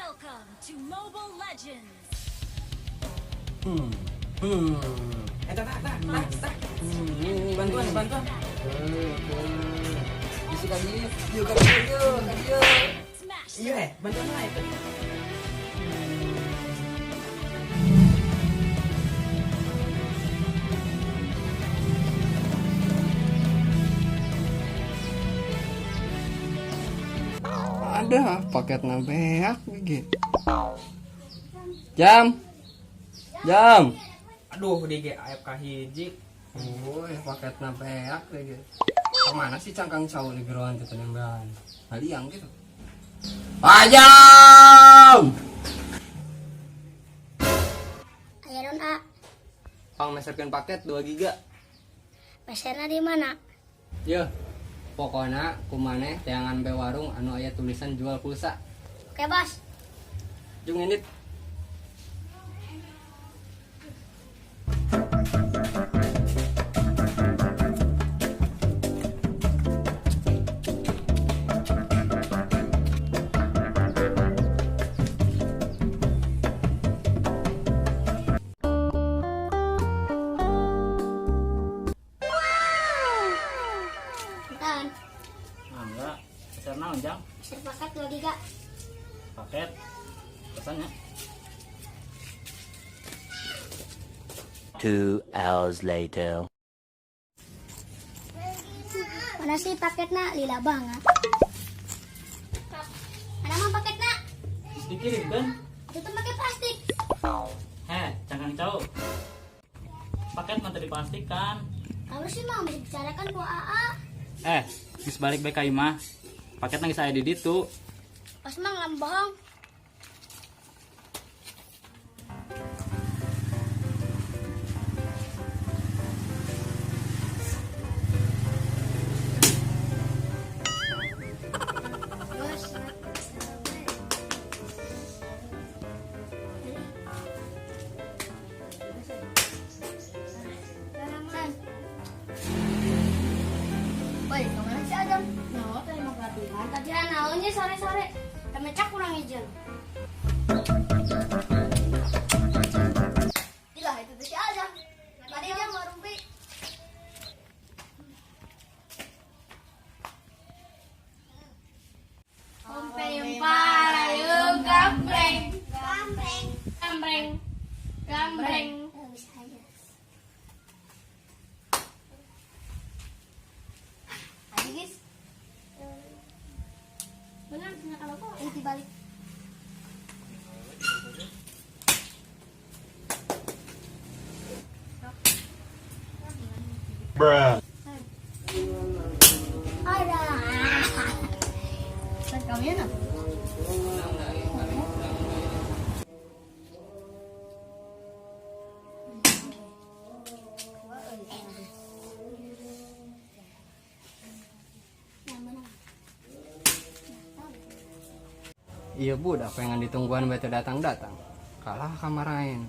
Welcome to Mobile Legends. Bantuan. Bisa kali yuk. Smash Iya, bantuan naik. Ada paket nabeak gitu. Jam. Aduh, DG AFK hiji. Paket nabeak gitu. Kemana sih cangkang cau di geroan itu nembakan? Haliang gitu. Jam. Ayo Don A, Pang meserkan paket 2 giga. peserna di mana? Yo. Pokoknya kumane teangan be warung anu aya tulisan jual pulsa. Oke bos. Jung indit. Dan Enggak, pesan naon jang? peser paket 2 giga. Paket. Pesannya. 2 hours later. Mana sih paketnya? Lila banget. Mana mah paketnya? Dikirim kan? Itu tuh pakai plastik. Cangkang cau. Paket mah dipastikan. Kamu sih mau bisa bicarakan ku AA. Geus balik bae ka imah. Paket nang saya di ditu. Pas mah ngambang. Bos. San. Woi, kemana sih Adam? No, tadi mau pelatihan. Tadi naonnya sore-sore. Kemecak kurang izin. Gila, itu tuh si Adam. Tadi dia mau rumpi. Payung gambreng. Bisa aja. Ayo guys. Benar kalau kok ini dibalik. Ada. Set kamu ya nak? Iya bu, udah pengen ditungguan bete datang. Kalah kamarain.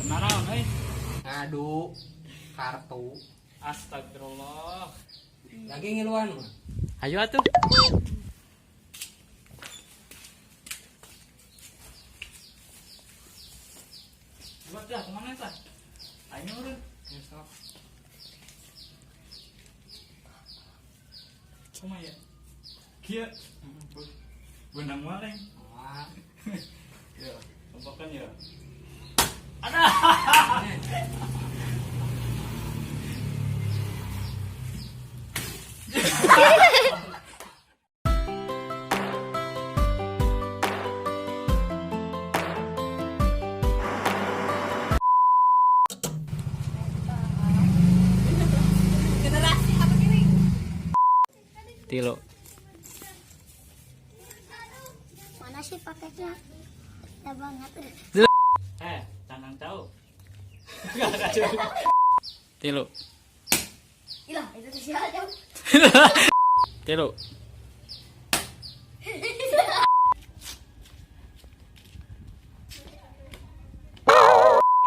Naon euy? Ngadu kartu. Astagfirullah. Lagi ngiluan mah. Ayo atuh. Buat dah kemana sah? Ayo urun. Kumaha ya? Kieu. Benang maleng. Ya, tembakan ya. Ada. Tilo. Mana sih paketnya? Ya banget. Cangkang tahu. Tilu. Ilah, itu tuh si Ajam. Tilu.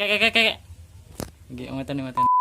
Kek. Oke, matan.